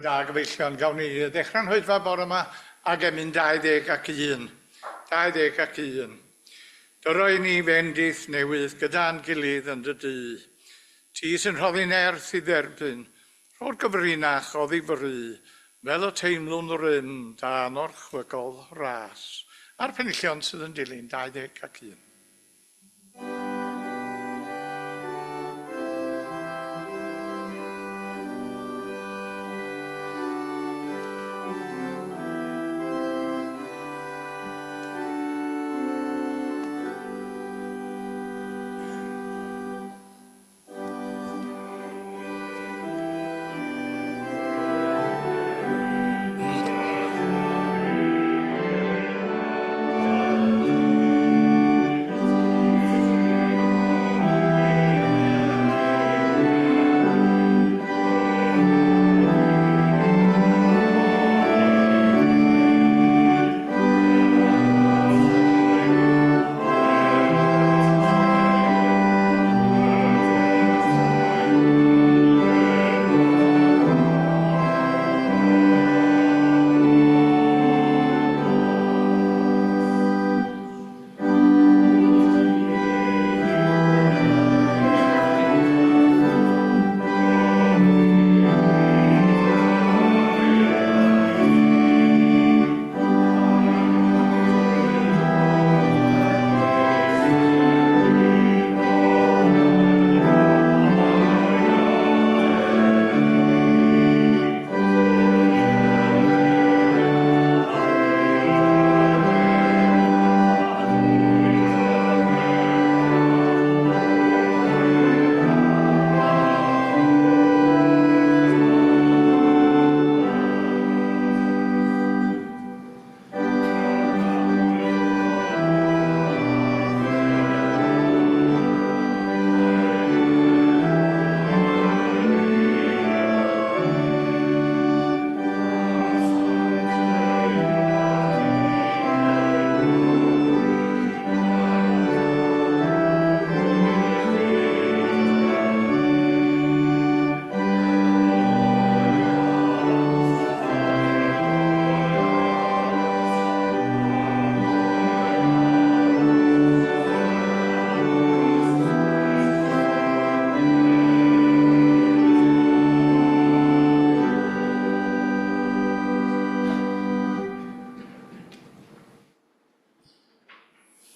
da gyfeillion, gawn ni ddechrau'n hwytfa bore yma ac yn mynd 21. 21. Dyroi ni fendith newydd gyda'n gilydd yn dy dy. Ti sy'n rhoddi nerth i dderbyn, rho'r gyfrinach oddi bry, fel y teimlwn rym dan o'r chwygol ras. A'r penillion sydd yn dilyn 21.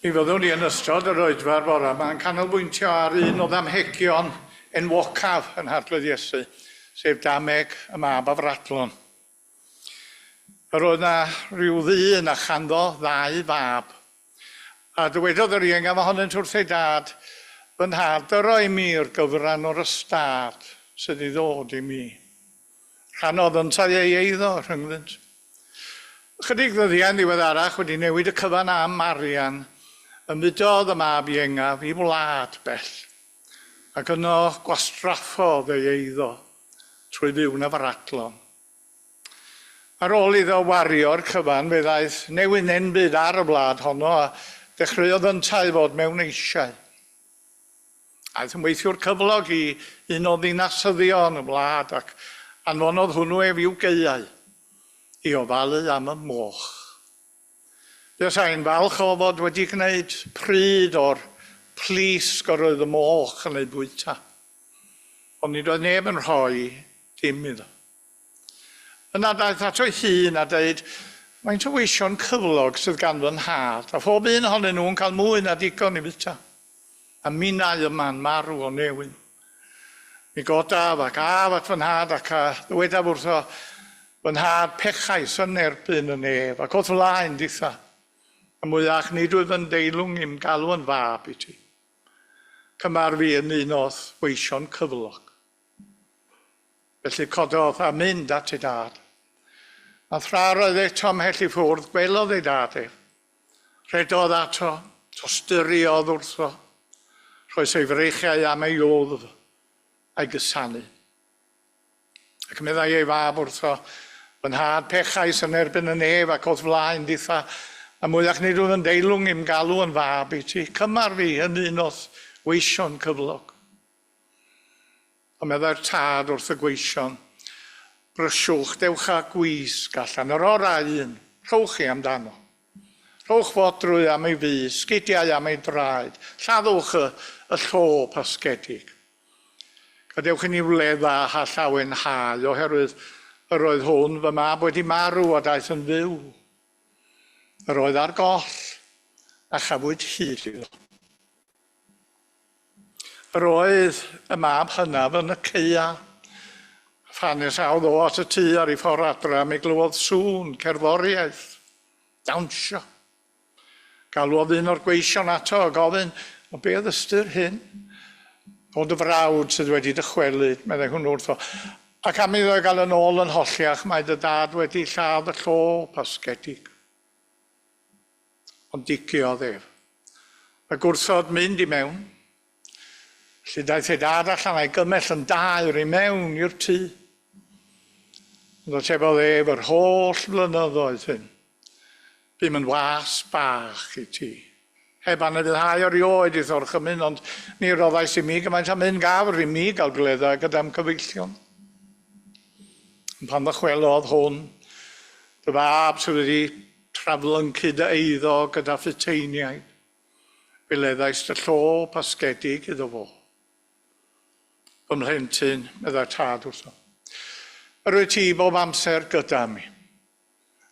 Mi fyddwn ni yn ystod yr oedfa'r bore yma'n canolbwyntio ar un o ddamhegion enwocaf yn Harglwydd Iesu, sef dameg y mab Afradlon. Yr oedd yna rhyw ddyn a chanddo 2 fab. A dywedodd yr un am ohonynt wrth ei dad, fy nhad, dyroi mi'r gyfran o'r ystad sydd i ddod i mi. Rhanodd yn tai ei eiddo rhyngddynt. Chydig ddyddiau'n ddiweddarach wedi newid y cyfan am Marian, ymwyddodd y mab iengaf i wlad bell, ac yno gwastraffodd ei eiddo trwy fyw na Afradlon. Ar ôl iddo wario'r cyfan, fe ddaeth newid enbyd ar y wlad honno a dechreuodd yntau fod mewn eisiau. Aeth yn weithiwr cyflog i un o ddinasyddion y wlad ac anfonodd hwnnw ef i'w gaeau i ofalu am y moch. Byddai ein falch o fod wedi gwneud pryd o'r plisg o'r oedd y moch yn ei bwyta. Ond nid oedd neb yn rhoi dim iddo. Yna daeth ato ei hun a dweud, faint o weision cyflog sydd gan fy nhad, a phob un ohonyn nhw'n cael mwy na digon i bwyta. A minnau yma'n marw o newyn. Mi godaf ac af at fy nhad ac a ddwedaf wrtho fy nhad pechais yn erbyn y neb ac oedd flaen ditha. A mwyach nid wyf yn deilwng i'm galw yn fab i ti. Cymar fi yn un oedd weision cyflog. Felly cododd a mynd at ei dad. A thra'r oedd eto ymhell i ffwrdd, gwelodd ei dad ef. Rhedodd ato, tostyriodd wrtho, rhoes ei freichiau am ei oddf a'i gysanu. Ac meddai ei fab wrtho, fy nhad pechais yn erbyn y nef ac oedd flaen ditha, a mwyach nid oedd yn deilwng i'm galw yn fab i ti. Cymar fi yn un oedd weision cyflog. A meddai'r tad wrth y gweision, brysiwch, dewch â gwisg allan, yr orau un, rhowch chi amdano. Rhowch fodrwy am ei fus, sgidiau am ei draed, lladdwch y llop asgedig. Gadewch i ni wledda a llawen hau, oherwydd yr oedd hwn fy mab wedi marw a daeth yn fyw. Yr oedd ar goll a chafwyd hyd iddo. Yr oedd y mab hynaf yn y ceia. Ffanes awdd o at y tŷ ar ei ffordd adra, mi glywodd sŵn, cerddoriaeth, dawnsio. Galwodd un o'r gweision ato a gofyn, o be oedd ystyr hyn? Bod y frawd sydd wedi dychwelyd, meddai hwnnw wrtho. Ac am iddo gael yn ôl yn holliach, mae dy dad wedi lladd y llop asgedig. Ond diciodd ef. A gwrthod mynd i mewn. Felly daeth ei dad allan a'i gymell yn dair i mewn i'r tŷ. Ond o tebodd ef yr holl flynyddoedd hyn. Bym yn was bach i ti. Heb anafuddhau erioed i ddorchymyn, ond ni roddais i mi gymaint am un gafr i mi gael gleddau gyda'n cyfeillion. Pan ddychwelodd hwn, dy fab sydd wedi traflyncyd eiddo gyda ffyteiniau, fe leddais dy llop asgedig iddo fo. Fy mhlentyn, meddai tad wrtho. Yr wyt ti bob amser gyda mi.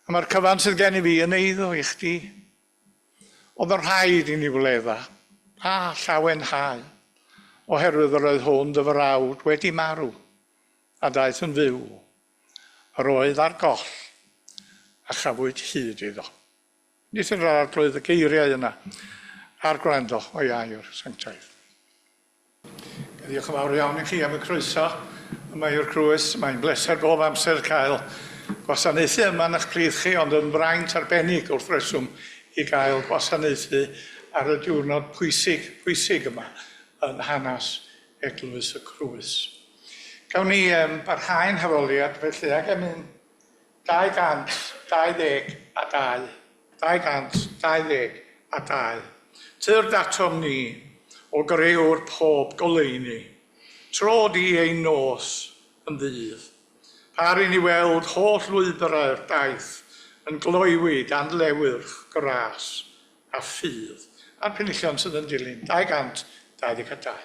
A mae'r cyfan sydd gen i fi yn eiddo i chdi. Oedd yn rhaid i ni wledda, a llawen hau, oherwydd yr oedd hwn dy frawd wedi marw, a daeth yn fyw. Yr oedd ar goll, a chafwyd hyd iddo. Nid yn rhaid arglwydd y geiriau yna, a'r gwrando o iair sanctaidd. Diolch yn fawr iawn i chi am y croeso yma i'r Crwys. Mae'n bleser bob amser cael gwasanaethu yma yn eich plith chi, ond yn fraint arbennig wrth reswm i gael gwasanaethu ar y diwrnod pwysig yma yn hanes Eglwys y Crwys. Gawn ni barhau'n hafoliad felly ag am 220 a 2. 220 a 2. Tyr datom ni o greuwr pob goleuni, tro di ein nos yn ddydd. Par i ni weld holl lwybrau'r daith yn gloiwi dan lewyrch, gras a ffydd. A'r penillion sydd yn dilyn, 222.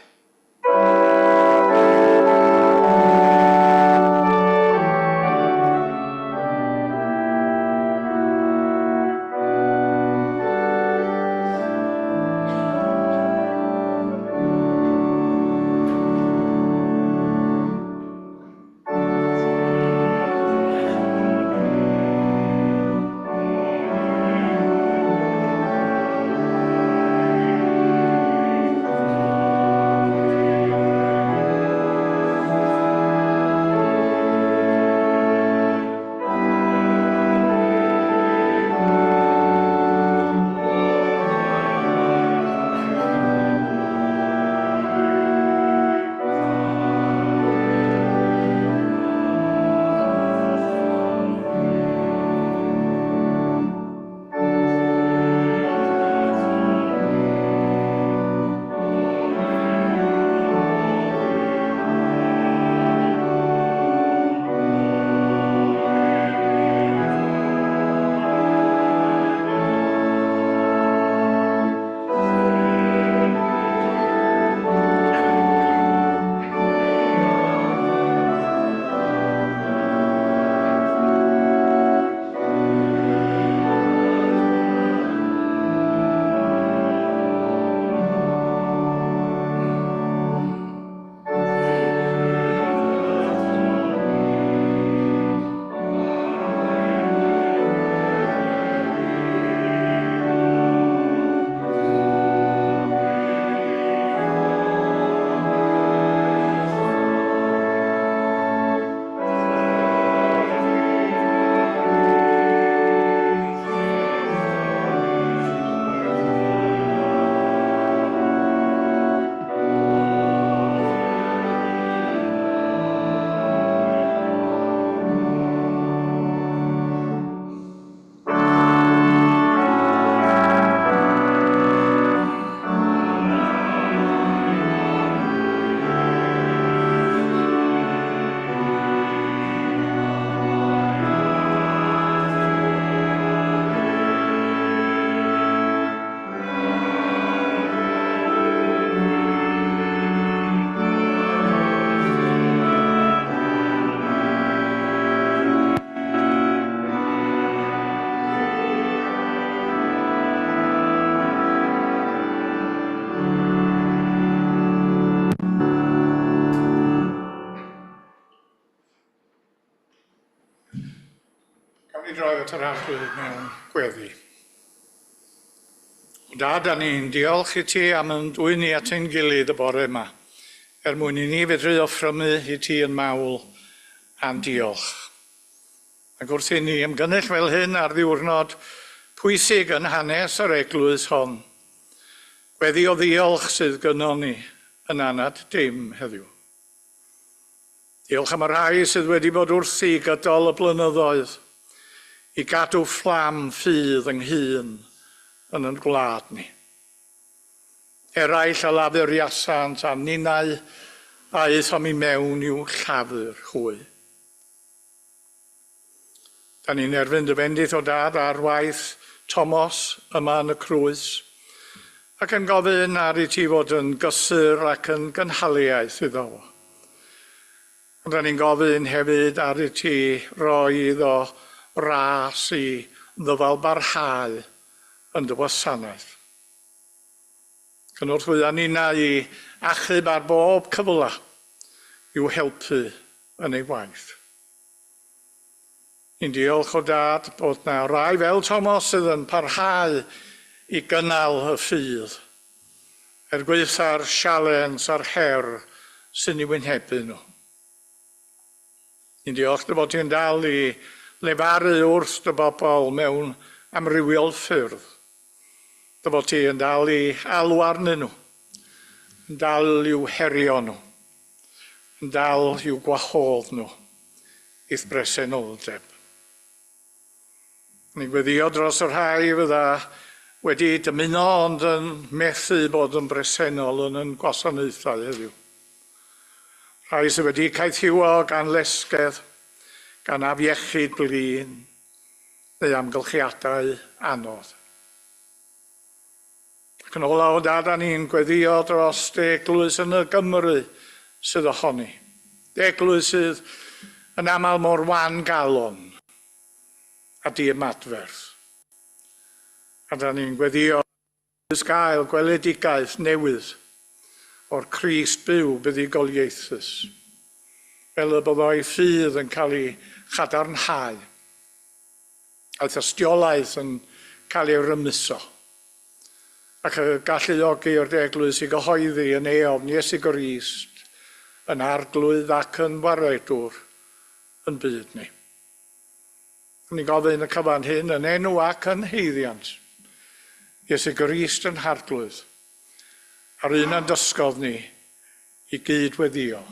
I droi at yr arglwydd mewn gweddi. Da, da ni'n diolch i ti am yn dwy'n ni at ein gilydd y bore yma, mwyn i ni fedru offrymu i ti yn mawl am diolch. Ac wrth i ni ymgynnull fel hyn ar ddiwrnod pwysig yn hanes yr eglwys hon, gweddi o ddiolch sydd gynnon ni yn anad dim heddiw. Diolch am y rhai sydd wedi bod wrthi gydol y blynyddoedd i gadw fflam ffydd ynghyn yn ein gwlad ni. Eraill a lafur iasant a ninnau a eithom i mewn i'w llafur hwy. Da ni'n erbyn dy bendith o dad ar waith Thomas yma yn y Crwys ac yn gofyn ar i ti fod yn gysur ac yn gynhaliaeth iddo. Da ni'n gofyn hefyd ar i ti roi iddo ras i ddyfal barhau yn dy wasanaeth. Wrthwydda ni'na i achub ar bob cyfle i'w helpu yn ei waith. Ni'n diolch o dad bod na rai fel Thomas sydd yn parhau i gynnal y ffydd, gweitha'r sialens a'r her sy'n ei wynebu nhw. Ni'n diolch dy bod ti'n dal i lefaru wrth dy bobl mewn amrywiol ffyrdd. Dy bod ti yn dal i alw arnyn nhw, yn dal i'w herio nhw, yn dal i'w gwahodd nhw i'th bresenoldeb. Ni'n gweddio dros yr rhai fydda wedi dymuno ond yn methu bod yn bresennol yn yn gwasanaethau heddiw. Rhai sydd wedi caethiwo gan lesgedd, gan afiechyd blin, neu amgylchiadau anodd. Ac yn ola o dad a ni'n gweddio dros eglwys yn y Gymru sydd ohoni. Eglwys sydd yn aml mor wan galon a di ymadferth. A da ni'n gweddio gael gweledigaeth newydd o'r Crist byw buddugoliaethus, fel y bydd o'i ffydd yn cael ei chadarnhau, a thystiolaeth yn cael ei rymuso, ac y galluogi'r eglwys i gyhoeddi yn eofn Iesu Grist yn arglwydd ac yn waredwr yn byd ni. Ni'n gofyn y cyfan hyn yn enw ac yn heiddiant Iesu Grist yn harglwydd a'r un yn dysgodd ni i gydweddio.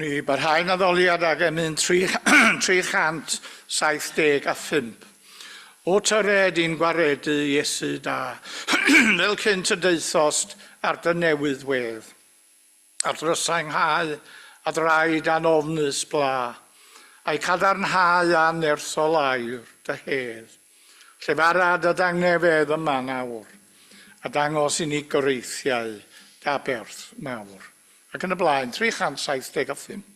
O'n i barhau'n addoliad ag emyn 375. O tyred i'n gwaredu Iesu da, fel cynt y deithost ar dy newydd wedd. Ar drysainghau a draed anofnus bla, a'i cadarnhau a nersol air dy hedd. Llefarad y dangnefedd yma nawr, a dangos i ni goreithiau da berth mawr. Ac yn y blaen, 375.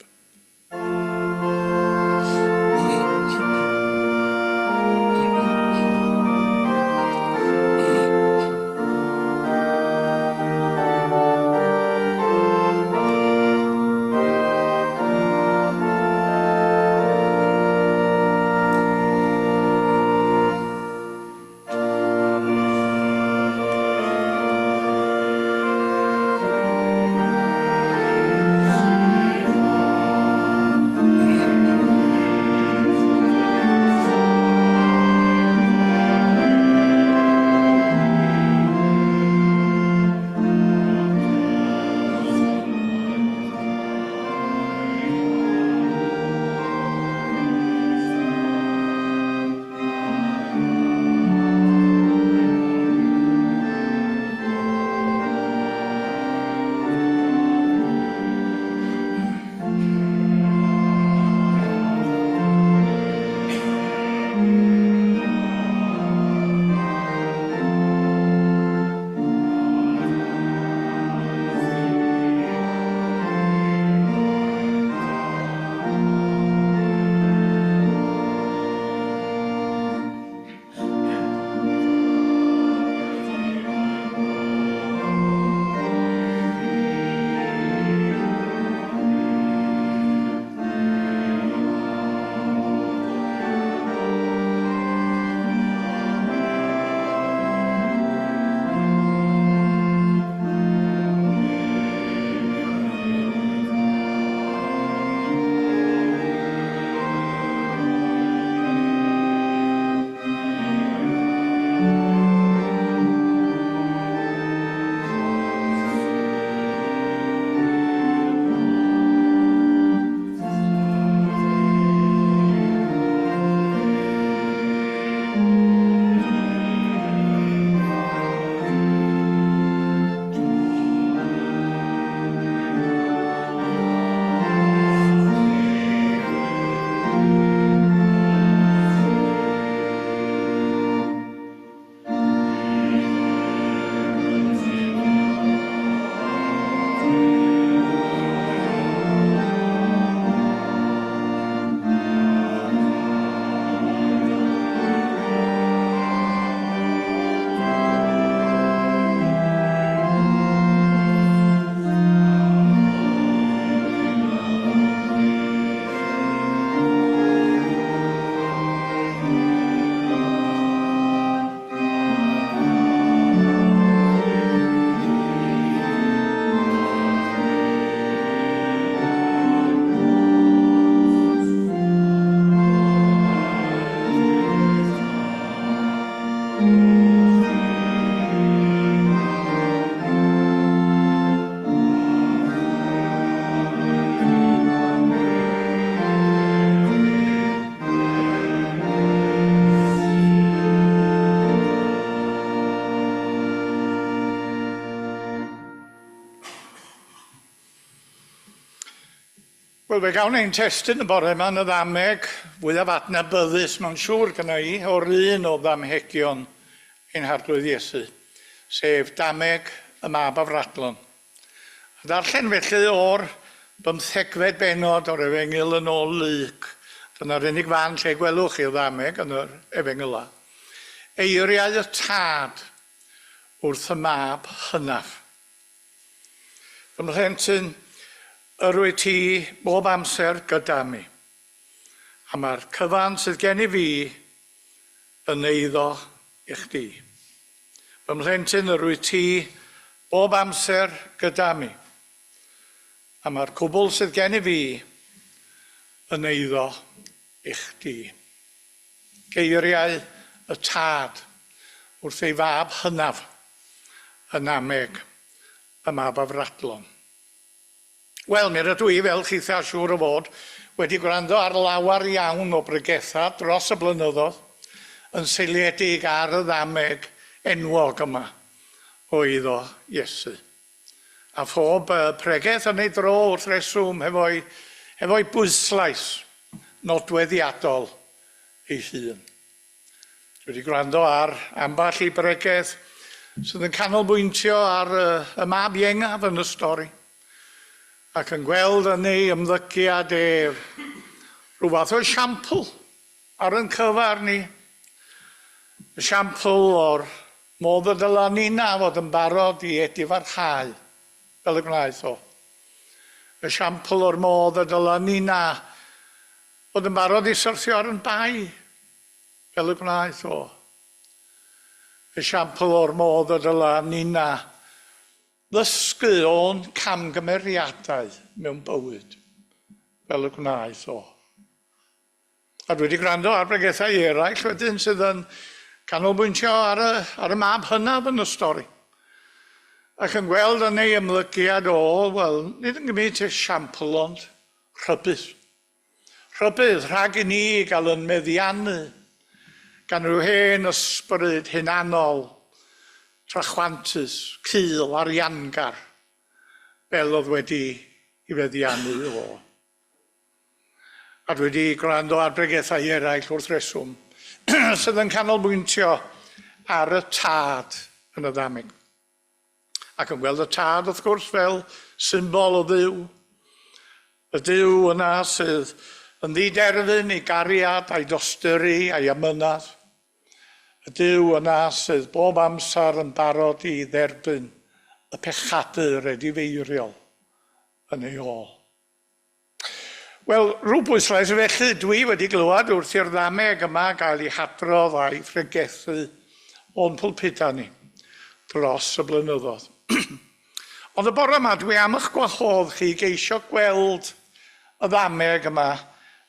Wel, fe gawn ein testyn y bore yma yn y ddameg fwyaf adnabyddus mewn siŵr gyda i o'r un o ddamhegion ein harglwydd Iesu, sef dameg y Mab Afradlon. A darllen felly o'r 15fed benod o'r Efengyl yn ôl Luc. Dyna'r unig fan lle gwelwch chi'r ddameg yn yr Efengyla. Eiriau y tad wrth y mab hynaf. Fy mhlentyn, yrwy ti bob amser gyda mi, a mae'r cyfan sydd gen i fi yn eiddo i chdi. Fy mhlentyn, yrwy ti bob amser gyda mi, a mae'r cwbl sydd gen i fi yn eiddo i chdi. Geiriau y tad wrth ei fab hynaf yn ameg y Mab Afradlon. Wel, mi rydw i fel chitha siŵr o fod wedi gwrando ar lawer iawn o bregethau dros y blynyddoedd yn seiliedig ar y ddameg enwog yma o iddo Iesu. A phob pregeth yn ei dro wrth reswm hefo'i bwyslais nodweddiadol ei hun. Dwi wedi gwrando ar amball i bregeth sydd yn canolbwyntio ar y mab iengaf yn y stori ac yn gweld yn ei ymddygiad rhyw fath o esiampl ar yn cyfar ni. Esiampl o'r modd y dyla nina fod yn barod i edifarhau fel y gwnaeth o. Esiampl o'r modd y dyla nina fod yn barod i syrthio ar yn bai fel y gwnaeth o. Esiampl o'r modd y dyla nina ddysgu o'n camgymeriadau mewn bywyd fel y gwnaeth o. A dwi wedi gwrando ar bregethau eraill wedyn sydd yn canolbwyntio ar y mab hynaf yn y stori. Ac yn gweld yn ei ymddygiad o, wel, nid yn gymryd esiampl ond rhybydd. Rhybydd rhag i ni gael yn meddiannu gan rhyw hen ysbryd hunanol, trachwantus, cul, ariangar, fel oedd wedi i feddiannu o. A dwi wedi gwrando ar bregethau eraill wrth reswm sydd yn canolbwyntio ar y tad yn y ddameg. Ac yn gweld y tad, wrth gwrs, fel symbol o Dduw. Y Dduw yna sydd yn ddiderfyn ei gariad, a'i dostyru, a'i amynedd. Y Dduw yna sydd bob amser yn barod i dderbyn y pechadur edifeiriol yn ei ôl. Wel, rhyw bwyslais felly dwi wedi glywed wrth i'r ddameg yma gael ei hadrodd a'i phregethu o'n pwlpida ni dros y blynyddoedd. Ond y bore yma dwi am eich gwahodd chi geisio gweld y ddameg yma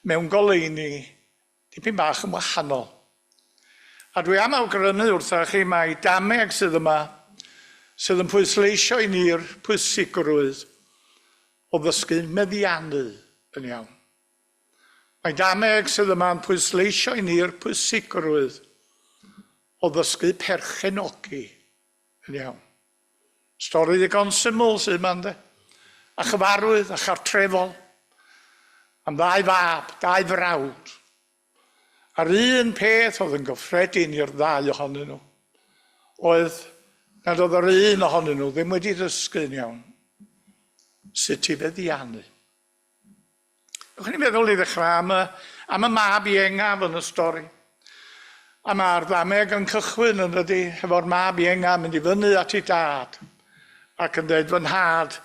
mewn goleuni dipyn bach yn wahanol. A dwi am awgrymu wrthych chi mai dameg sydd yma sydd yn pwysleisio i ni'r pwysigrwydd o ddysgu meddiannu yn iawn. Mae dameg sydd yma'n pwysleisio i ni'r pwysigrwydd o ddysgu perchenogi yn iawn. Stori ddigon syml sydd yma ynde, a chyfarwydd a chartrefol, am ddau fab, dau frawd. A'r un peth oedd yn gyffredin i'r ddau ohonyn nhw, oedd nad oedd yr un ohonyn nhw ddim wedi dysgu'n iawn sut i feddiannu. Ywch chi'n meddwl i ddechrau am y mab iengaf yn y stori. A mae'r ddameg yn cychwyn yn ydy efo'r mab iengaf mynd i fyny at ei dad ac yn dweud fy nhad,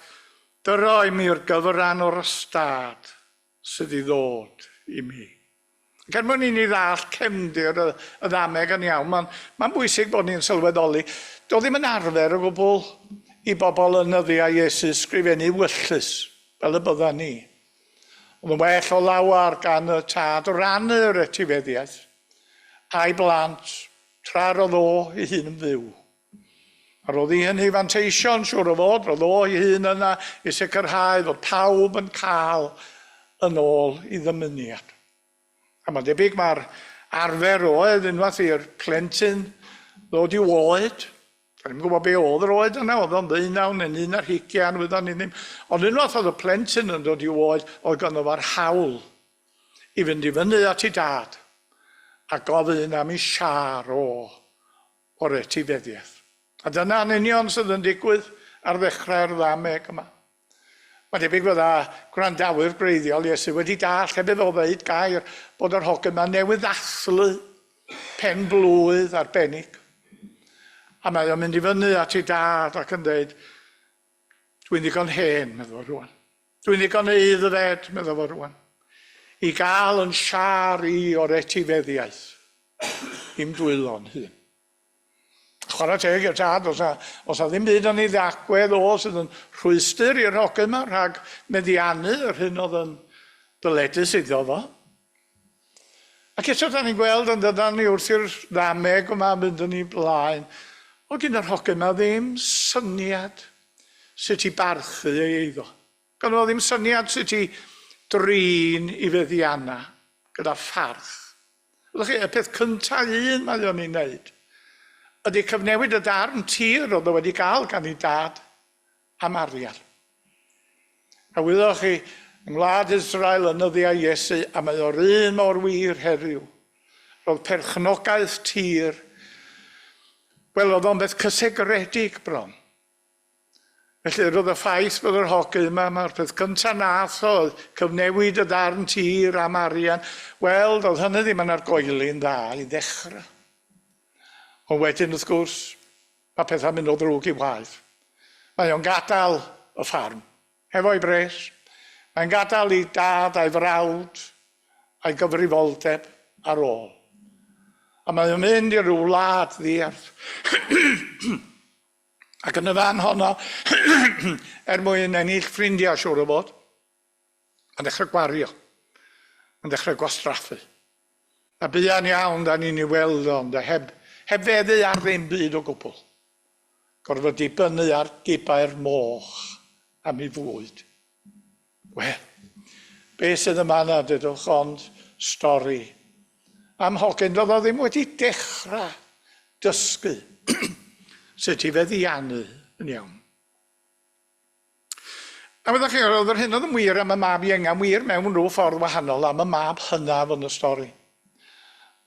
dyro i mi'r gyfran o'r ystad sydd i ddod i mi. Ac er mwyn i ni ddall cefndir y ddameg yn iawn, mae'n bwysig bod ni'n sylweddoli, doedd ddim yn arfer o gwbl i bobl yn yddiau Iesu sgrifennu wyllus fel y bydda ni. Oedd yn well o lawar gan y tad o rannu'r etifeddiaeth a'i blant tra roedd o ei hun yn fyw. A roedd hi yn ei fanteision siŵr o fod, roedd o ei hun yna i sicrhau fod pawb yn cael yn ôl i ddymuniad. A mae'n debyg mae'r arfer oedd unwaith i'r plentyn ddod i oed. Da ni'n gwybod be oedd yr oed yna, oedd o'n 19 neu 21 wyddon ni ddim. Ond unwaith oedd y plentyn yn dod i oed, oedd ganddo fo'r hawl i fynd i fyny at ei dad a gofyn am ei siar o'r etifeddiaeth. A dyna'n union sydd yn digwydd ar ddechrau'r ddameg yma. Mae'n debyg fydda gwrandawyr greiddiol Iesu wedi dall heb iddo ddeud gair bod yr hogyn yma newydd ddathlu pen blwydd arbennig. A mae o'n mynd i fyny at ei dad ac yn dweud, dwi'n ddigon hen, meddwl o rwan. Dwi'n ddigon eiddfed, meddwl o rwan. I gael yn siar i o'r etifeddiaeth i'm dwylo'n hun. Chwarae teg i'r tad, os a ddim byd yn ei ddagwedd o sydd yn rhwystyr i'r hogyn yma rhag meddiannu yr hyn oedd yn dyledus iddo fo. Ac eto da ni'n gweld yn dydan ni wrth i'r ddameg yma mynd yn ei blaen, o gyn yr hogyn yma ddim syniad sut i barchu ei eiddo. Gan o ddim syniad sut i drin I feddianna gyda pharch. Ydych chi, y peth cyntaf mae o'n ei wneud ydy cyfnewid y darn tir oedd o wedi cael gan ei dad am arian. A wyddwch chi, yng Ngwlad Israel yn nyddiau Iesu, a mae o'r un mor wir heddiw. Roedd perchnogaeth tir, wel, oedd o'n beth cysegredig bron. Felly roedd y ffaith bod yr hogyn mae'r peth cyntaf nath oedd cyfnewid y darn tir am arian. Wel, oedd hynny ddim yn argoeli'n dda I ddechrau. Ond wedyn, wrth gwrs, mae pethau'n mynd o ddrwg I waith. Mae o'n gadael y ffarm, hefo'i bres. Mae'n gadael I dad a'i frawd, a'i gyfrifoldeb ar ôl. A mae o'n mynd I ryw wlad ddiarth. Ac yn y fan honno, mwyn ennill ffrindiau siŵr o fod, yn dechrau gwario, yn dechrau gwastraffu. A buan iawn da ni'n Ei weld ond, heb feddu ar ddim byd o gwbl. Gorfod dibynnu ar gibau'r moch am Ei fwyd. Wel, be sydd yma na dydwch ond stori am hogyn doedd o ddim wedi dechrau dysgu sut I feddiannu yn iawn. A fyddwch chi, oedd yr hyn oedd yn wir am y mab Ienga, wir mewn rhyw ffordd wahanol am y mab hynaf yn y stori.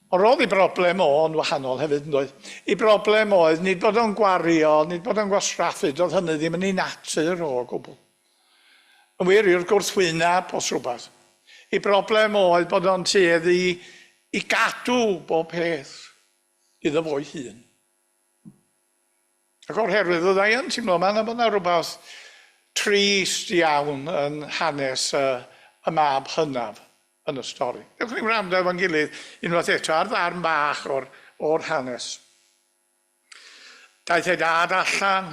Ond roedd Ei broblem o'n wahanol hefyd yn doedd. Ei broblem oedd nid bod o'n gwario, nid bod o'n gwastraffu, doedd hynny ddim yn Ei natur o gwbl. Yn wir i'r gwrthwyneb os rhywbeth. Ei broblem oedd bod o'n tueddu I gadw bob peth iddo fo'i hun. Ac o'r herwydd oedd e'n teimlo yma bod yna rhywbeth trist iawn yn hanes y mab hynaf yn y stori. Dewch ni'n wrando efo'n gilydd unwaith eto ar ddarn bach o'r hanes. Daeth ei dad allan,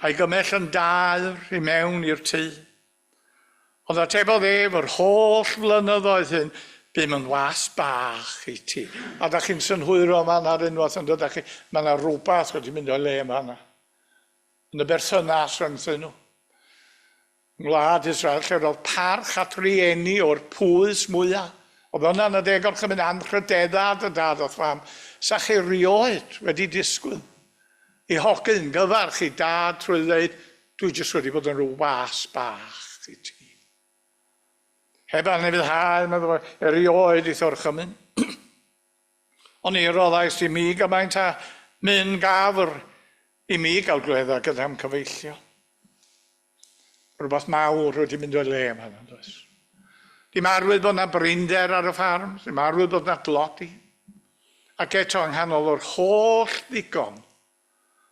a'i gymell yn daer I mewn i'r tŷ. Ond atebodd efo'r holl flynyddoedd hyn, bym yn was bach I ti. A da chi'n synhwyro yma ar unwaith yn dod, mae yna rhywbeth wedi mynd o'i le yma yna. Yn y berthynas rhwngthyn nhw. Ngwlad Israel, lle roedd parch at rieni o'r pwys mwyaf. Oedd hwnna yn y deg o'r chymryd anrhydeddad y dad oedd fam. Sa'ch chi rioed wedi disgwyl I hogyn gyfarch I dad trwy ddeud, dwi jyst wedi bod yn rhyw was bach I ti. Heb anifeddhau, meddwl, erioed I thorchymyn. Ond I roddais I mi gymaint a mynd gafr I mi gael gwedda gyda'n cyfeillio. Rhywbeth mawr wedi mynd o'i le yma, does. Dim arwydd bod yna brinder ar y ffarm, dim arwydd bod yna dlodi. Ac eto yng nghanol o'r holl ddigon,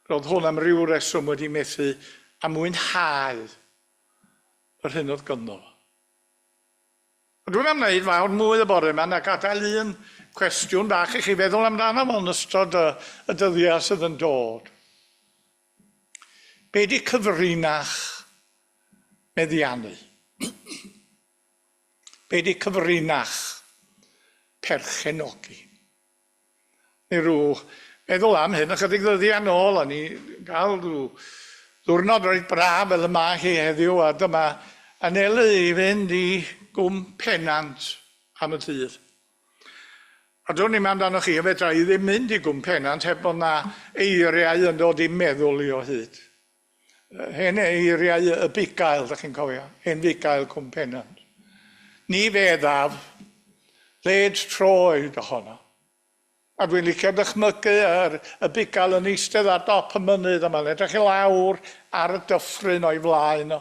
roedd hwn am ryw reswm wedi methu a mwynhau yr hyn oedd gynno. Dwi'n ymwneud fawr mwy y bore yma na gadael un cwestiwn bach I chi feddwl amdano fo'n ystod y dyddiau sydd yn dod. Be di cyfrinach meddiannu? Be di cyfrinach perchenogi? Neu rhyw meddwl am hyn ychydig ddyddiau nôl, a ni gael rhyw ddwrnod roedd braf fel yma hi heddiw, a dyma anelu I fynd I gwm Pennant am y dydd. A dwi'n ni'n amdano chi, a fedra I ddim mynd I gwm Pennant heb bod yna eiriau yn dod I meddwl I o hyd. Hen eiriau y bugail, da chi'n cofio, hen fugail gwm Pennant. Ni feddaf, led troed ohono. A dwi'n licio dychmygu y bugail yn eistedd ar dop y mynydd yma, edrych I lawr ar y dyffryn o'i flaen o.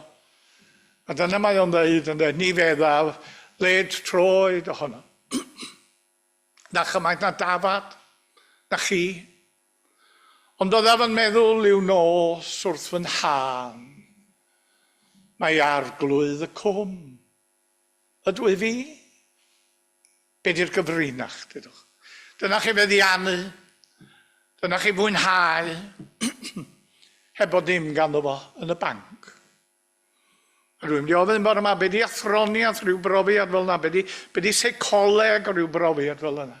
A dyna mae o'n dweud, ni feddaf, led troed ohono. Na chymaint na dafad, na chi. Ond doedd yn meddwl i'w nos wrth fy nhân. Mae arglwydd y cwm. Ydw I fi? Be di'r gyfrinach, dydwch? Dyna chi feddiannu. Dyna chi fwynhau. Heb bod dim ganddo fo yn y banc. Rwy'n di ofyn bod yma, be di athroniaeth rhyw brofiad fel yna, be di seicoleg o rhyw brofiad fel yna.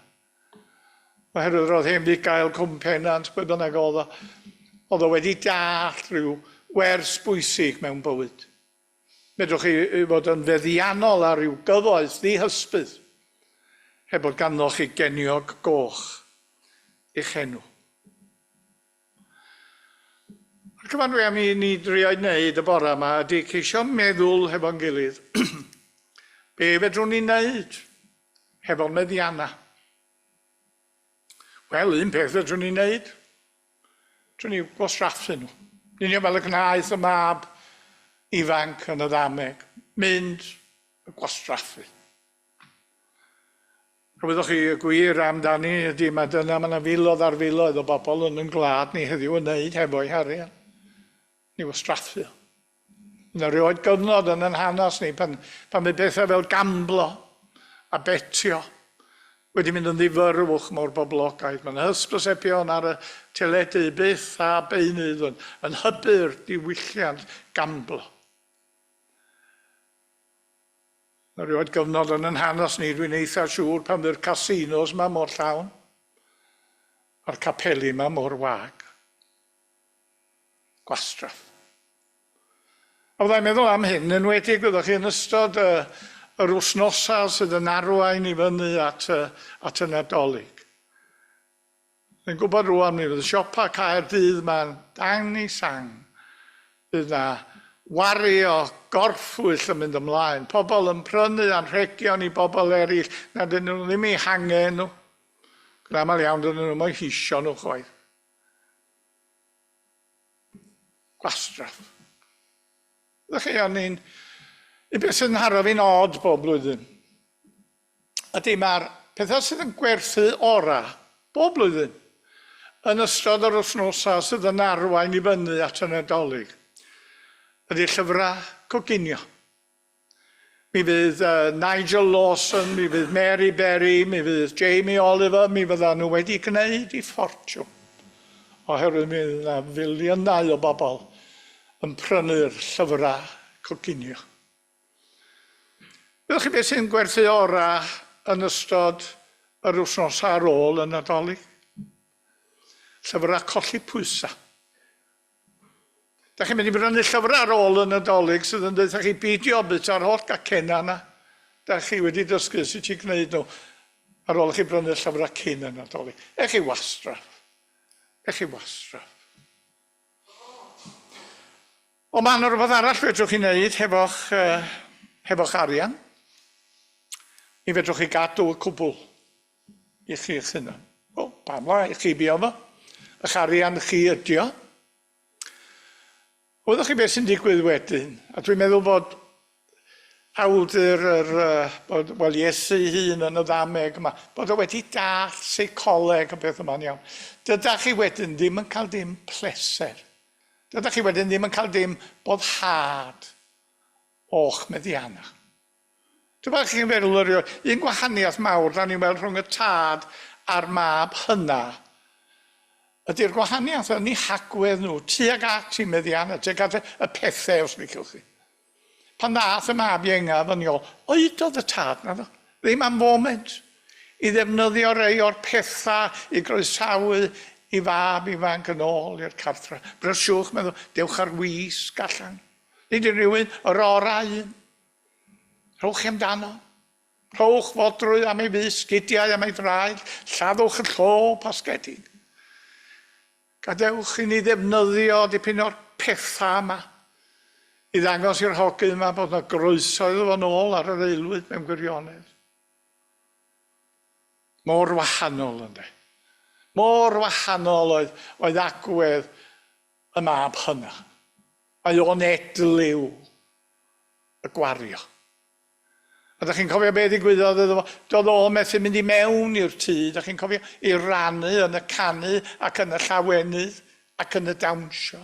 Oherwydd roedd hen fugail Cwm Pennant, be bynnag oedd o wedi dall rhyw wers bwysig mewn bywyd. Medrwch chi fod yn feddiannol ar ryw gyfoeth ddihysbydd, heb bod ganddoch chi geniog goch i'ch enw. Yr cyfan dwi am i ni drio'i wneud y bore yma ydy ceisio meddwl hefo'n gilydd. Be fedrwn ni wneud hefo'n meddiannau? Wel, un peth fedrwn ni wneud. Fedrwn ni gwastraffu nhw. Nid fel y gnaeth y mab ifanc yn y ddameg, mynd y gwastraffu. Gwyddoch chi y gwir amdani ydy mae dyna mae yna filoedd ar filoedd o bobl yn gwlad ni heddiw yn wneud hefo'i harian. Ni wastraffu. Yna rioed gyfnod yn yn hanes ni pan mae bethau fel gamblo a betio wedi mynd yn ddifyrwch mor boblogaidd. Mae'n hysbysebion ar y teledu byth a beunydd yn hybu'r diwylliant gamblo. Mae rioed gyfnod yn yn hanes ni, dwi'n eitha siŵr pan fydd casinos yma mor llawn, a'r capeli yma mor wag. Gwastraff. A fyddai'n meddwl am hyn, yn wedi gyda chi yn ystod yr wsnosau sydd yn arwain i fyny at y Nadolig. Dwi'n gwybod rwan, mi fydd y siopa Caerdydd yma'n dang i sang. Bydd na wari o gorffwyll yn mynd ymlaen. Pobl yn prynu anrhegion i bobl eraill, na dyn nhw ddim i hangen nhw. Gyda aml iawn dyn nhw ddim hisio nhw chwaith. Gwastraff. Ydych chi o'n un beth sy'n haraf fi'n od bob blwyddyn. Ydy mae'r pethau sydd yn gwerthu ora bob blwyddyn yn ystod yr wythnosau sydd yn arwain i fyny at y Nadolig. Ydy llyfrau coginio. Mi fydd Nigel Lawson, mi fydd Mary Berry, mi fydd Jamie Oliver, mi fydda nhw wedi gwneud i ffortiwn. Oherwydd mi fydd yna filiynau o bobl yn prynu'r llyfrau coginio. Byddwch chi beth sy'n gwerthu ora yn ystod yr wythnos ar ôl y Nadolig? Llyfrau colli pwysa. Da chi'n mynd i brynu llyfrau ar ôl y Nadolig sydd yn dweud chi beidio bwyta'r holl gacena yna. Da chi wedi dysgu sut i gwneud nhw ar ôl chi brynu llyfrau cyn y Nadolig. Ech chi wastraff. Ech chi wastraff. O mae yna rhywbeth arall fedrwch chi wneud hefo'ch arian. Mi fedrwch chi gadw y cwbl i chi eich hunan. O, pam la, i chi bio fo. Ych arian chi ydio. Wyddwch chi beth sy'n digwydd wedyn, a dwi'n meddwl bod awdur wel Iesu hun yn y ddameg yma, bod o wedi dall seicoleg y beth yma'n iawn. Dydach chi wedyn ddim yn cael dim pleser. Dydach chi wedyn ddim yn cael dim boddhad o'ch meddiannau. Dwi'n meddwl chi'n feddwl un gwahaniaeth mawr da ni'n weld rhwng y tad a'r mab hynna. Ydy'r gwahaniaeth yn ei hagwedd nhw, tuag at i meddiannau, tuag at y pethau os liciwch chi. Pan ddath y mab iengaf yn ôl, oedodd y tad na ddo. Ddim am foment i ddefnyddio rei o'r pethau i groesawu i fab ifanc yn ôl i'r cartra. Brysiwch, meddwl, dewch ar wisg allan. Nid i rywun yr orau un. Rhowch chi amdano. Rhowch fodrwy am ei fus, gidiau am ei draed, lladdwch y llo pasgedig. Gadewch i ni ddefnyddio dipyn o'r pethau yma i ddangos i'r hogyn yma bod yna groesoedd o nôl ar yr aelwyd mewn gwirionedd. Mor wahanol ynddo. Mor wahanol oedd agwedd y mab hynna. Mae o'n edliw y gwario. A da chi'n cofio beth ddigwyddodd iddo fo? Doedd o methu mynd i mewn i'r tŷ. Da chi'n cofio i rannu yn y canu ac yn y llawenydd ac yn y dawnsio.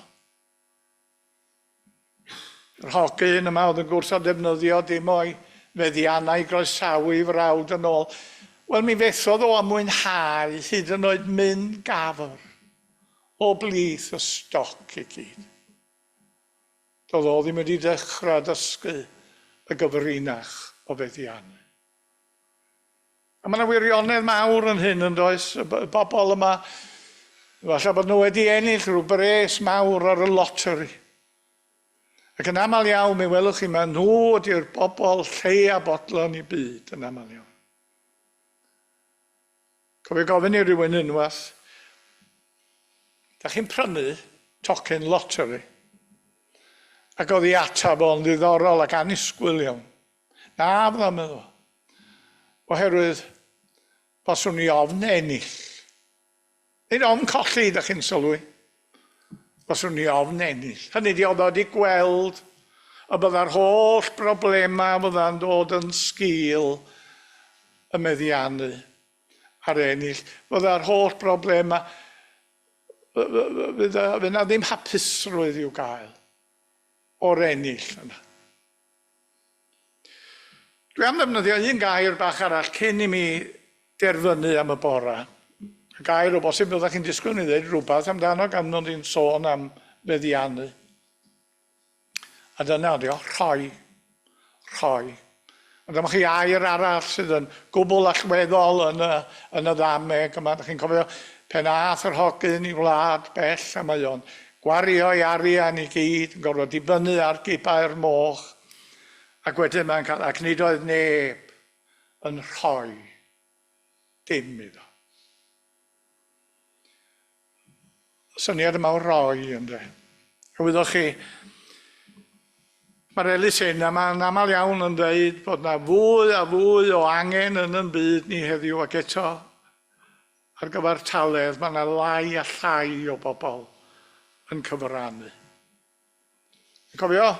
Yr hogyn yma oedd yn gwrthod defnyddio dim o'i feddiannau groesawu i frawd yn ôl. Wel, mi fethodd o am mwynhau hyd yn oed mynd gafr o blith y stoc i gyd. Doedd o ddim wedi dechrau dysgu y gyfrinach o feddiannau. A mae yna wirionedd mawr yn hyn yn does. Y bobl yma, falle bod nhw wedi ennill rhyw bres mawr ar y loteri. Ac yn aml iawn, mi welwch chi, mae nhw ydy'r bobl lleia bodlon i byd yn aml iawn. Cofio gofyn i rywun unwaith, da chi'n prynu tocyn lottery? Ac oedd ei atab o'n ddiddorol ac annisgwyl iawn. Na, fydda'n meddwl. Oherwydd, boswn ni ofn ennill. Nid ofn colli, da chi'n sylwi. Boswn ni ofn ennill. Hynny di oedd wedi gweld y bydda'r holl broblemau fydda'n dod yn sgil y meddiannu ar ennill. Bydda'r holl broblemau, fydd na ddim hapusrwydd i'w gael o'r ennill yna. Dwi am ddefnyddio un gair bach arall cyn i mi derfynu am y bora. Y gair o bosib byddwch chi'n disgwyl ni ddweud rhywbeth amdano gan nhw'n i'n sôn am feddiannu. A dyna ydi o, rhoi. Rhoi. A dyma chi air arall sydd yn gwbl allweddol yn y ddameg yma. Dych chi'n cofio pen ath yr hogyn i wlad bell a mae o'n gwario'i arian i gyd, yn gorfod dibynnu ar gibau'r moch. Ac wedyn mae'n cael, ac nid oedd neb yn rhoi dim iddo. Syniad yma o roi, ynddo. Gwyddoch chi, mae'r Elys yna, mae'n aml iawn yn dweud bod yna fwy a fwy o angen yn y byd ni heddiw ac eto ar gyfer taledd, mae yna lai a llai o bobl yn cyfrannu. Cofio,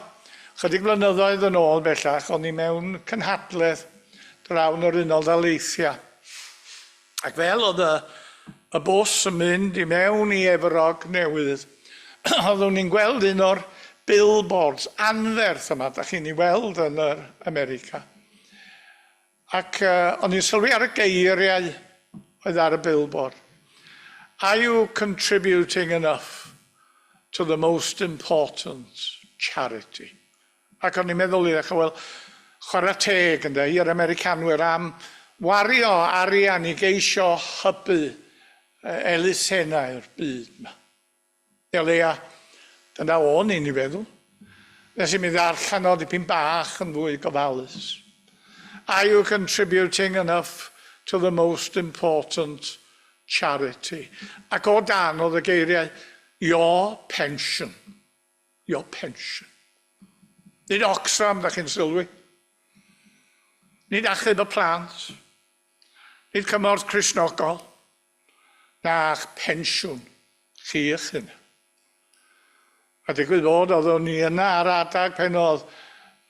chydig blynyddoedd yn ôl bellach, o'n i mewn cynhadledd drawn yr Unol Daleithiau. Ac fel oedd y bws yn mynd i mewn i Efrog newydd, oeddwn ni'n gweld un o'r billboards anferth yma, da chi'n ei weld yn yr America. Ac o'n i'n sylwi ar y geiriau oedd ar y billboard. Are you contributing enough to the most important charity? Ac o'n i'n meddwl i ddechrau, wel, chwarae teg ynddo, i'r Americanwyr am wario arian i geisio hybu elusennau'r byd yma. Neu leia, dyna o'n i'n ei feddwl. Nes i mi ddarllen o dipyn bach yn fwy gofalus. Are you contributing enough to the most important charity? Ac o dan oedd y geiriau, your pension. Your pension. Nid Oxfam, da chi'n sylwi. Nid achub y plant. Nid cymorth Cristnogol. Na'ch pensiwn chi eich hyn. A digwydd bod oeddwn ni yna ar adag pen oedd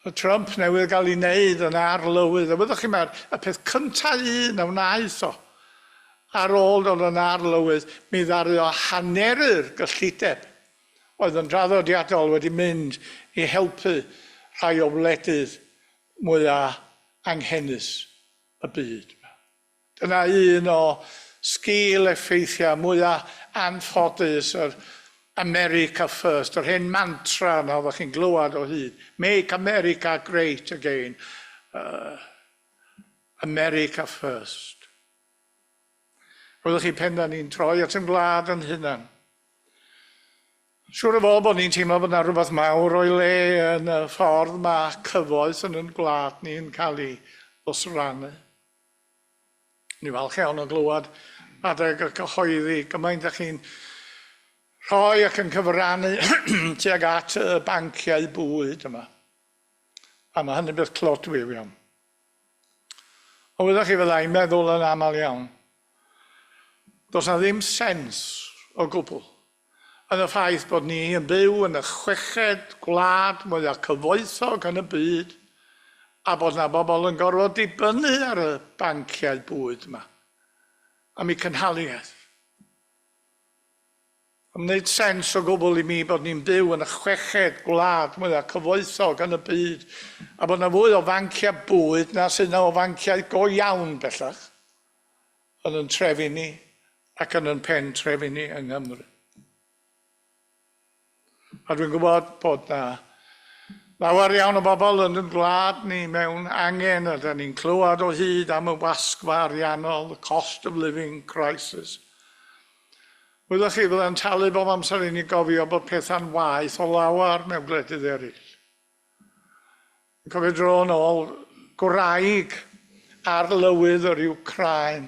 y Trump newydd gael ei wneud yn arlywydd. A byddwch chi mae'r peth cyntaf un a wnaeth o ar ôl dod yn arlywydd, mi ddaru o hanneru'r gyllideb oedd yn draddodiadol wedi mynd i helpu rhai o wledydd mwyaf anghennus y byd. Dyna un o sgil effeithiau mwyaf anffodus yr America First, yr hen mantra na oeddech chi'n glywed o hyd. Make America Great Again. America First. Roeddech chi pen da ni'n troi at yn gwlad yn hynny. Siwr o fod bod ni'n teimlo bod yna rhywbeth mawr o'i le yn y ffordd mae cyfoeth yn gwlad ni'n cael ei ddosrannu. Ni falch iawn o glywed adeg y cyhoeddi gymaint â chi'n rhoi ac yn cyfrannu tuag at y banciau bwyd yma. A mae hynny'n beth clodwiw iawn. O wyddech chi fyddai'n meddwl yn aml iawn. Does na ddim sens o gwbl yn y ffaith bod ni yn byw yn y chweched gwlad mwyaf cyfoethog yn y byd a bod na bobl yn gorfod dibynnu ar y banciau bwyd yma am eu cynhaliaeth. Yn gwneud sens o gwbl i mi bod ni'n byw yn y chweched gwlad mwyaf cyfoethog yn y byd a bod na fwy o fanciau bwyd na sydd na o fanciau go iawn bellach yn trefi ni ac yn pen trefi ni yng Nghymru. A dwi'n gwybod bod na lawer iawn o bobl yn gwlad ni mewn angen a da ni'n clywed o hyd am y wasgfa ariannol, the cost of living crisis. Wyddech chi fydda'n talu bob amser i ni gofio bod pethau'n waeth o lawer mewn gwledydd eraill. Yn cofio dro nôl, gwraig arlywydd yr Wcrain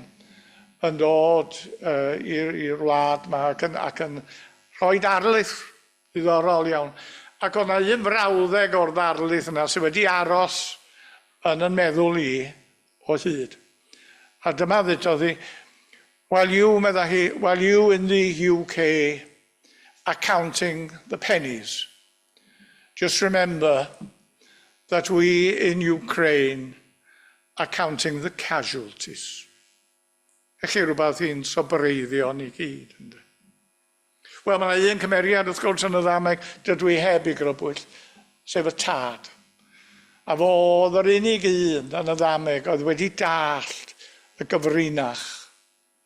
yn dod i'r wlad yma ac yn rhoi darlith ddiddorol iawn. Ac o'na un frawddeg o'r darlith yna sydd wedi aros yn yn meddwl i o hyd. A dyma ddedodd hi, while you in the UK are counting the pennies, just remember that we in Ukraine are counting the casualties. Felly rhywbeth i'n sobreiddio ni gyd. Wel, mae yna un cymeriad wrth gwrs yn y ddameg dydw i heb I grybwyll, sef y tad. A fo oedd yr unig un yn y ddameg oedd wedi dallt y gyfrinach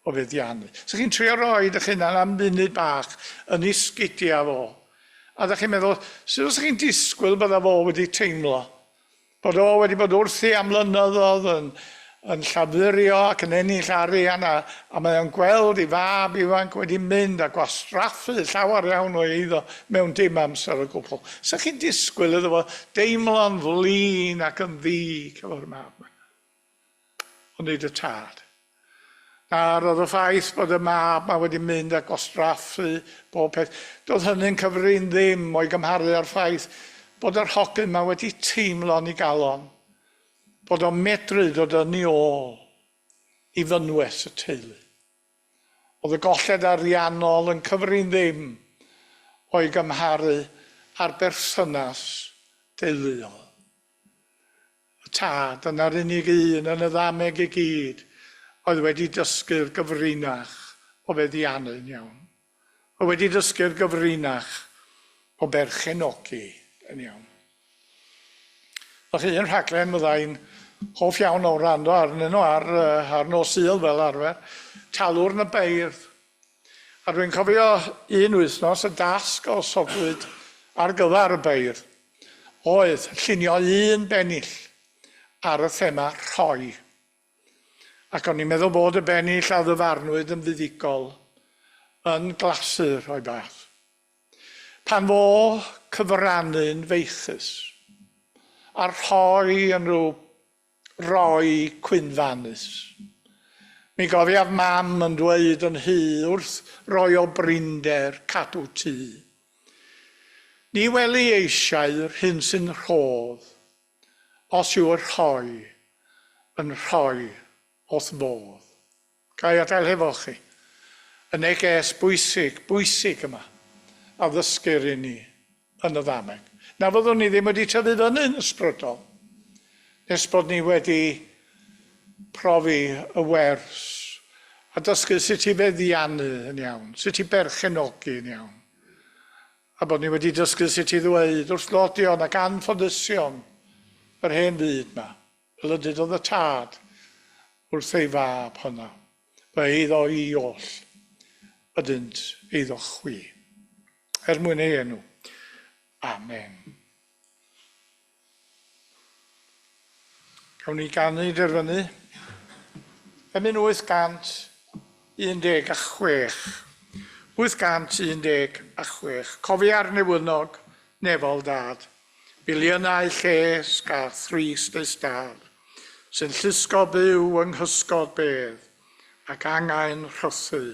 o fuddiannu. So chi'n trio roi eich hunan am munud bach yn ei sgidia fo. A ddech chi'n meddwl, sut os chi'n disgwyl bydda fo wedi teimlo? Bod o wedi bod wrthi am flynyddoedd yn llafurio ac yn ennill arian a mae o'n gweld I fab ifanc wedi mynd a gwastraffu llawer iawn o eiddo mewn dim amser o gwbl. So chi'n disgwyl iddo fo deimlo'n flin ac yn ddig efo'r mab. Ond nid y tad. A roedd y ffaith bod y mab ma wedi mynd a gwastraffu bob peth. Doedd hynny'n cyfrin ddim o'i gymharu â'r ffaith bod yr hogyn ma wedi teimlo'n I galon. Bod o'n medru dod yn ei ôl I fynwes y teulu. Oedd y golled ariannol yn cyfrin ddim o'i gymharu â'r berthynas teuluol. Y tad yna'r unig un yn y ddameg I gyd oedd wedi dysgu'r gyfrinach o feddiannu'n iawn. Oedd wedi dysgu'r gyfrinach o berchenogi yn iawn. Felly un rhaglen fyddai'n hoff iawn o wrando arnyn nhw ar nos Sul fel arfer, talwr yn y beirdd. A dwi'n cofio un wythnos y dasg o sofwyd ar gyfer y beirdd oedd llunio un bennill ar y thema rhoi. Ac o'n i'n meddwl bod y bennill a ddyfarnwyd yn fuddigol yn glasur o'i beth. Pan fo cyfrannu'n feichus, a'r rhoi yn rhyw roi cwynfanus. Mi gofiaf mam yn dweud yn hy wrth roi o brinder cadw tŷ. Ni weli eisiau'r hyn sy'n rhodd, os yw'r rhoi yn rhoi os fodd. Gai adael hefo chi. Y neges bwysig yma, a ddysgur I ni yn y ddameg. Na fyddwn ni ddim wedi tyfu fyny'n ysbrydol, nes bod ni wedi profi y wers a dysgu sut I feddiannu yn iawn, sut I berchenogi yn iawn. A bod ni wedi dysgu sut I ddweud wrth lodion ac anffoddysion yr hen fyd yma, fel y dydodd y tad wrth ei fab hynna. Fe eiddo I oll, ydynt eiddo chwi. Mwyn ei enw. Amen. Cawn ni ganu derfynu. Emyn 816. 816. Cofia'r newynog, nefol dad. Biliynau lles a thris dystad. Sy'n llusgo byw yng nghysgod bedd ac angain rhythu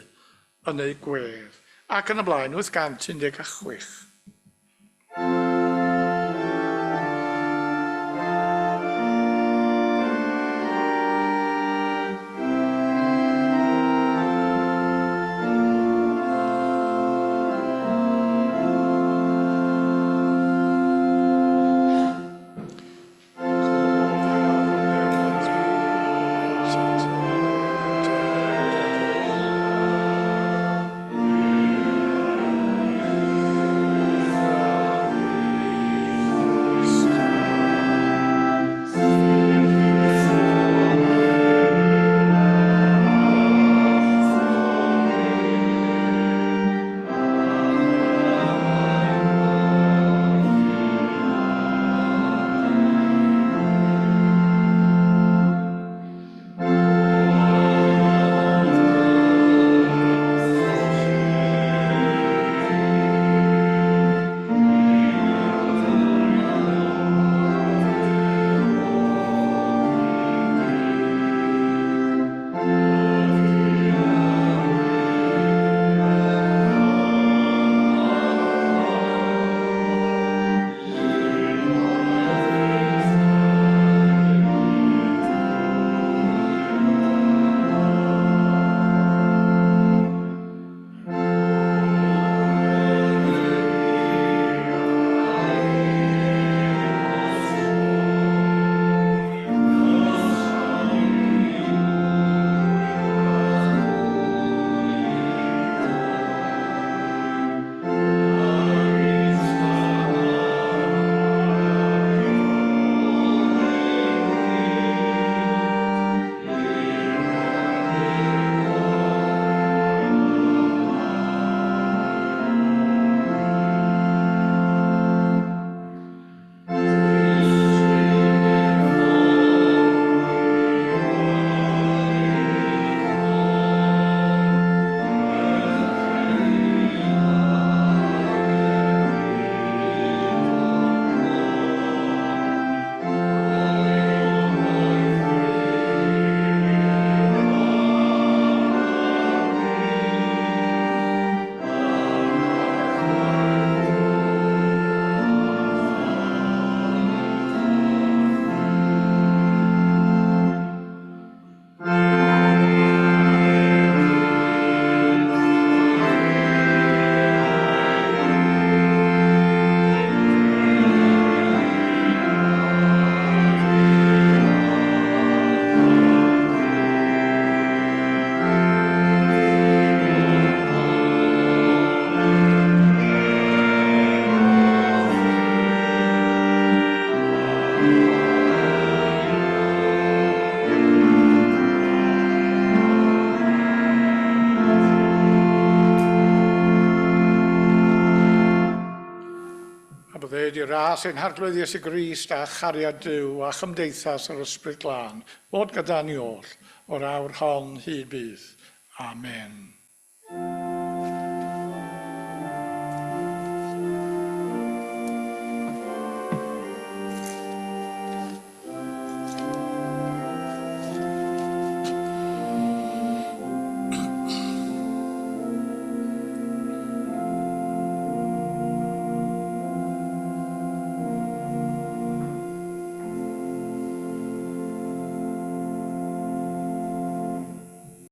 yn ei gwedd. Ac yn y blaen, 816. wedi ras ein harglwyddius y Grist a chariad Duw a chymdeithas yr ysbryd glân, fod gyda ni oll, o'r awr hon hyd bydd. Amen.